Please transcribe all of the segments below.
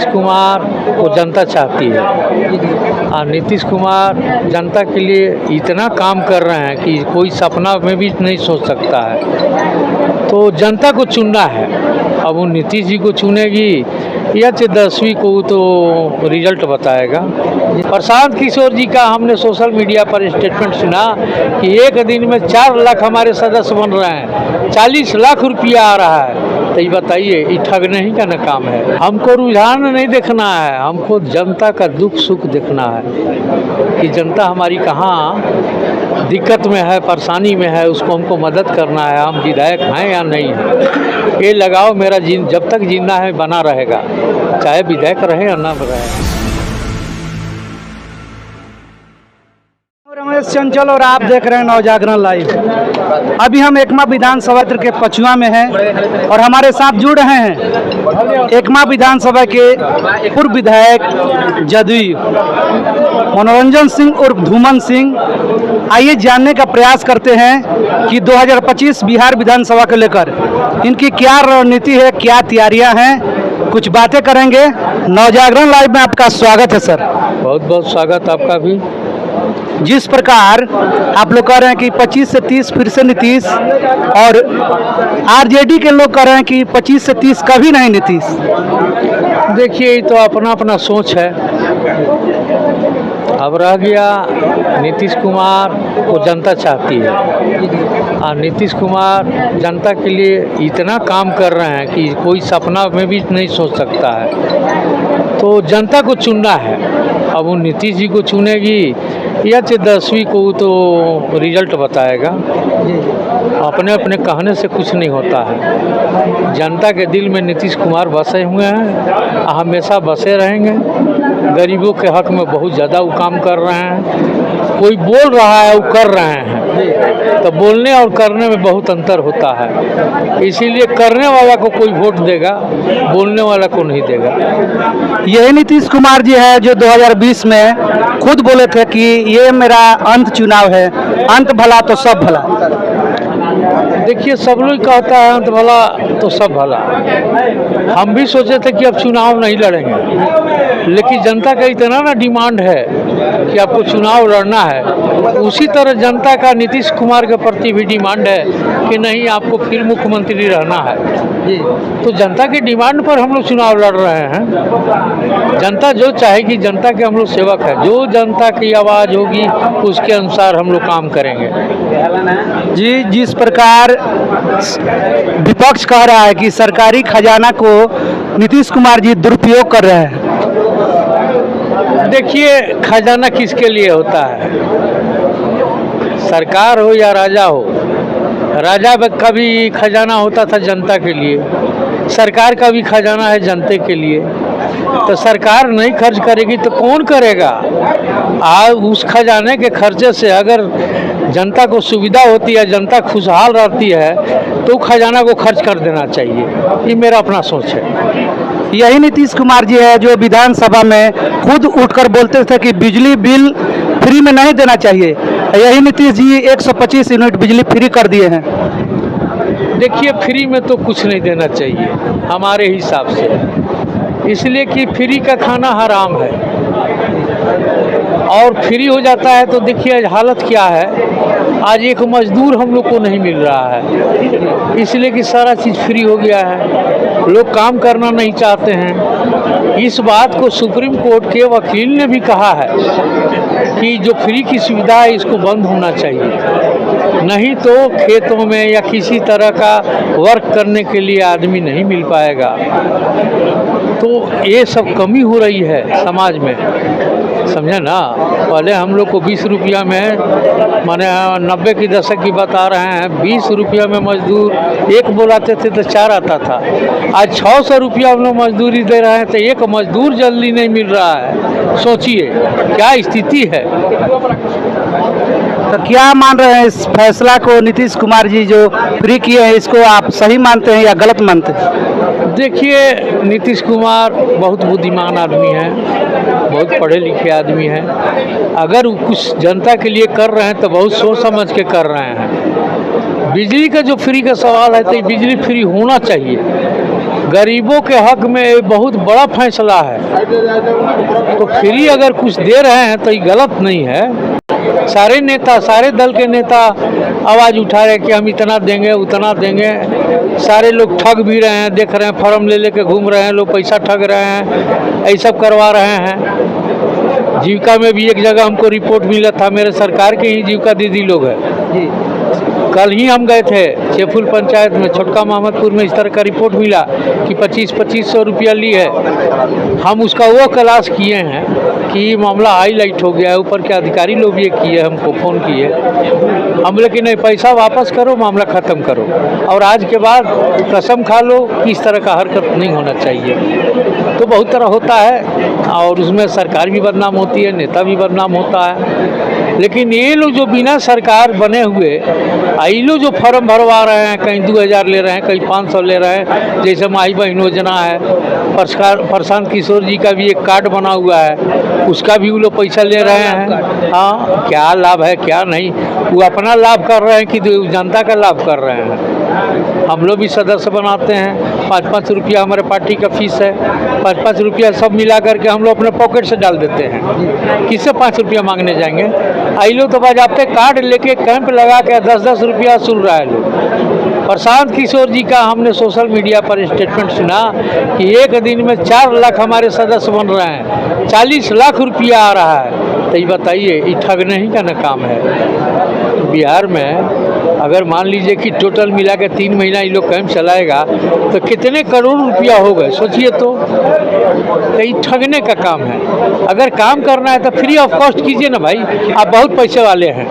कुमार को जनता चाहती है और नीतीश कुमार जनता के लिए इतना काम कर रहे हैं कि कोई सपना में भी नहीं सोच सकता है। तो जनता को चुनना है, अब वो नीतीश जी को चुनेगी या 10वीं को तो रिजल्ट बताएगा। प्रशांत किशोर जी का हमने सोशल मीडिया पर स्टेटमेंट सुना कि एक दिन में 4 लाख हमारे सदस्य बन रहे हैं, 40 लाख रुपया आ रहा है। तो ये बताइए, ये ठगने ही का न काम है। हमको रुझान नहीं देखना है, हमको जनता का दुख सुख देखना है कि जनता हमारी कहाँ दिक्कत में है, परेशानी में है, उसको हमको मदद करना है। हम विधायक हैं या नहीं हैं, ये लगाव मेरा जब तक जीना है बना रहेगा, चाहे विधायक रहे या ना रहे। रमेश चंचल और आप देख रहे हैं नवजागरण लाइव। अभी हम एकमा विधानसभा क्षेत्र के पचुआ में हैं और हमारे साथ जुड़ रहे हैं एकमा विधानसभा के पूर्व विधायक जदयू मनोरंजन सिंह उर्फ धूमन सिंह। आइए जानने का प्रयास करते हैं कि 2025 बिहार विधानसभा को लेकर इनकी क्या रणनीति है, क्या तैयारियां हैं, कुछ बातें करेंगे। नवजागरण लाइव में आपका स्वागत है सर। बहुत बहुत स्वागत आपका भी। जिस प्रकार आप लोग कह रहे हैं कि 25 से 30 फिर से नीतीश, और आरजेडी के लोग कह रहे हैं कि 25 से 30 कभी नहीं नीतीश। देखिए, ये तो अपना अपना सोच है। अब रह गया नीतीश कुमार को जनता चाहती है और नीतीश कुमार जनता के लिए इतना काम कर रहे हैं कि कोई सपना में भी नहीं सोच सकता है। तो जनता को चुनना है, अब वो नीतीश जी को चुनेगी या 10वीं को तो रिजल्ट बताएगा। अपने अपने कहने से कुछ नहीं होता है। जनता के दिल में नीतीश कुमार बसे हुए हैं, हमेशा बसे रहेंगे। गरीबों के हक में बहुत ज़्यादा वो काम कर रहे हैं। कोई बोल रहा है, वो कर रहे हैं, तो बोलने और करने में बहुत अंतर होता है। इसीलिए करने वाला को कोई वोट देगा, बोलने वाला को नहीं देगा। यही नीतीश कुमार जी है जो 2020 में खुद बोले थे कि ये मेरा अंत चुनाव है, अंत भला तो सब भला। देखिए, सब लोग कहता है अंत भला तो सब भला। हम भी सोचे थे कि अब चुनाव नहीं लड़ेंगे, लेकिन जनता का इतना ना डिमांड है कि आपको चुनाव लड़ना है। उसी तरह जनता का नीतीश कुमार के प्रति भी डिमांड है कि नहीं, आपको फिर मुख्यमंत्री रहना है। तो जनता की डिमांड पर हम लोग चुनाव लड़ रहे हैं। जनता जो चाहेगी, जनता के हम लोग सेवक है। जो जनता की आवाज़ होगी उसके अनुसार हम लोग काम करेंगे। जी, जिस प्रकार विपक्ष कह रहा है कि सरकारी खजाना को नीतीश कुमार जी दुरुपयोग कर रहे हैं। देखिए, खजाना किसके लिए होता है? सरकार हो या राजा हो, राजा का भी खजाना होता था जनता के लिए, सरकार का भी खजाना है जनता के लिए। तो सरकार नहीं खर्च करेगी तो कौन करेगा? उस खजाने के खर्चे से अगर जनता को सुविधा होती है, जनता खुशहाल रहती है, तो खजाना को खर्च कर देना चाहिए। ये मेरा अपना सोच है। यही नीतीश कुमार जी है जो विधानसभा में खुद उठकर बोलते थे कि बिजली बिल फ्री में नहीं देना चाहिए। यही नीतीश जी 125 यूनिट बिजली फ्री कर दिए हैं। देखिए, फ्री में तो कुछ नहीं देना चाहिए हमारे हिसाब से, इसलिए कि फ्री का खाना हराम है और फ्री हो जाता है। तो देखिए हालत क्या है, आज एक मजदूर हम लोग को नहीं मिल रहा है, इसलिए कि सारा चीज़ फ्री हो गया है। लोग काम करना नहीं चाहते हैं। इस बात को सुप्रीम कोर्ट के वकील ने भी कहा है कि जो फ्री की सुविधा है इसको बंद होना चाहिए, नहीं तो खेतों में या किसी तरह का वर्क करने के लिए आदमी नहीं मिल पाएगा। तो ये सब कमी हो रही है समाज में, समझे ना। पहले हम लोग को 20 रुपया में, माने 90 की दशक की बता रहे हैं, 20 रुपया में मजदूर एक बुलाते थे तो 4 आता था। आज 600 रुपया हम लोग मजदूरी दे रहे हैं तो एक मजदूर जल्दी नहीं मिल रहा है। सोचिए क्या स्थिति है। तो क्या मान रहे हैं इस फैसला को नीतीश कुमार जी जो फ्री किए हैं, इसको आप सही मानते हैं या गलत मानते हैं? देखिए, नीतीश कुमार बहुत बुद्धिमान आदमी है, बहुत पढ़े लिखे आदमी हैं। अगर वो कुछ जनता के लिए कर रहे हैं तो बहुत सोच समझ के कर रहे हैं। बिजली का जो फ्री का सवाल है तो बिजली फ्री होना चाहिए। गरीबों के हक में ये बहुत बड़ा फैसला है। तो फ्री अगर कुछ दे रहे हैं तो ये गलत नहीं है। सारे नेता, सारे दल के नेता आवाज़ उठा रहे हैं कि हम इतना देंगे उतना देंगे। सारे लोग ठग भी रहे हैं, देख रहे हैं, फॉर्म ले लेके घूम रहे हैं, लोग पैसा ठग रहे हैं, यही सब करवा रहे हैं। जीविका में भी एक जगह हमको रिपोर्ट मिला था, मेरे सरकार के ही जीविका दीदी लोग हैं। कल ही हम गए थे चेफुल पंचायत में, छोटका मोहम्मदपुर में, इस तरह का रिपोर्ट मिला कि 2500 रुपया ली है। हम उसका वो क्लास किए हैं कि मामला हाईलाइट हो गया है, ऊपर के अधिकारी लोग भी किए, हमको फ़ोन किए, हम लेकिन नहीं, पैसा वापस करो, मामला ख़त्म करो, और आज के बाद कसम खा लो कि इस तरह का हरकत नहीं होना चाहिए। तो बहुत तरह होता है और उसमें सरकार भी बदनाम होती है, नेता भी बदनाम होता है। लेकिन ये लोग जो बिना सरकार बने हुए ये लोग जो फॉर्म भरवा रहे हैं, कहीं 2000 ले रहे हैं, कहीं 500 ले रहे हैं, जैसे माई बहन योजना है, प्रशांत किशोर जी का भी एक कार्ड बना हुआ है, उसका भी वो लोग पैसा ले रहे हैं। हाँ, क्या लाभ है क्या नहीं, वो अपना लाभ कर रहे हैं कि जनता का लाभ कर रहे हैं। हम लोग भी सदस्य बनाते हैं, 5-5 रुपया हमारे पार्टी का फीस है, 5-5 रुपया सब मिला करके हम लोग अपने पॉकेट से डाल देते हैं। किससे 5 रुपया मांगने जाएंगे? आई लोग तो बाजाबते कार्ड लेके कैंप लगा के 10-10 रुपया सुन रहा है लोग। प्रशांत किशोर जी का हमने सोशल मीडिया पर स्टेटमेंट सुना कि एक दिन में 4 लाख हमारे सदस्य बन रहे हैं, 40 लाख रुपया आ रहा है। तो ये बताइए, ये ठगने ही का न काम है। बिहार में अगर मान लीजिए कि टोटल मिला के 3 महीना ये लोग कैंप चलाएगा तो कितने करोड़ रुपया हो गए, सोचिए तो ये ठगने का काम है। अगर काम करना है तो फ्री ऑफ कॉस्ट कीजिए ना भाई, आप बहुत पैसे वाले हैं,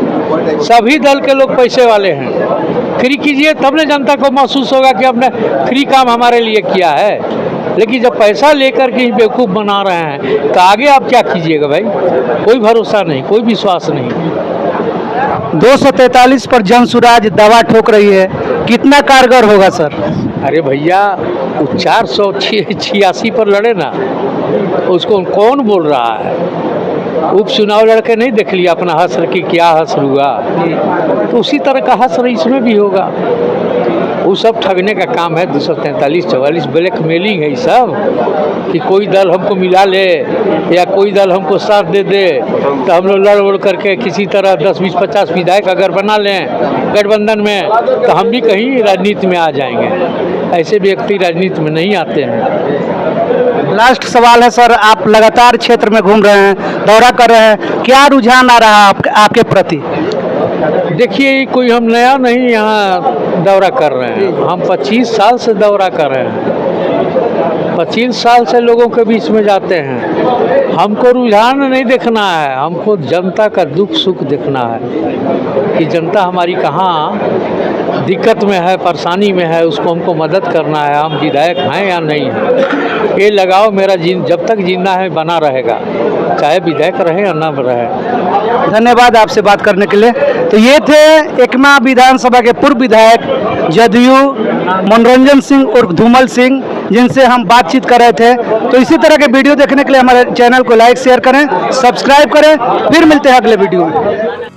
सभी दल के लोग पैसे वाले हैं, फ्री कीजिए, तब न जनता को महसूस होगा कि आपने फ्री काम हमारे लिए किया है। लेकिन जब पैसा लेकर के बेवकूफ़ बना रहे हैं तो आगे आप क्या कीजिएगा भाई? कोई भरोसा नहीं, कोई विश्वास नहीं। 243 पर जनसुराज दवा ठोक रही है, कितना कारगर होगा सर? अरे भैया, 486 पर लड़े ना, उसको कौन बोल रहा है? उपचुनाव लड़के नहीं देख लिया अपना हश्र की क्या हश्र हुआ, तो उसी तरह का हश्र इसमें भी होगा। वो सब ठगने का काम है। 243-44 ब्लैक मेलिंग है ये सब, कि कोई दल हमको मिला ले या कोई दल हमको साथ दे दे तो हम लोग लड़ उड़ करके किसी तरह 10-20-50 विधायक अगर बना लें गठबंधन में तो हम भी कहीं राजनीति में आ जाएंगे। ऐसे व्यक्ति राजनीति में नहीं आते हैं। लास्ट सवाल है सर, आप लगातार क्षेत्र में घूम रहे हैं, दौरा कर रहे हैं, क्या रुझान आ रहा है आपके प्रति? देखिए, कोई हम नया नहीं यहाँ दौरा कर रहे हैं, हम 25 साल से दौरा कर रहे हैं, 25 साल से लोगों के बीच में जाते हैं। हमको रुझान नहीं देखना है, हमको जनता का दुख सुख देखना है कि जनता हमारी कहाँ दिक्कत में है, परेशानी में है, उसको हमको मदद करना है। हम विधायक हैं या नहीं हैं, ये लगाव मेरा जब तक जीना है बना रहेगा, चाहे विधायक रहे या न रहे। धन्यवाद आपसे बात करने के लिए। तो ये थे एकमा विधानसभा के पूर्व विधायक जदयू मनोरंजन सिंह उर्फ धूमल सिंह, जिनसे हम बातचीत कर रहे थे। तो इसी तरह के वीडियो देखने के लिए हमारे चैनल को लाइक शेयर करें, सब्सक्राइब करें। फिर मिलते हैं अगले वीडियो में।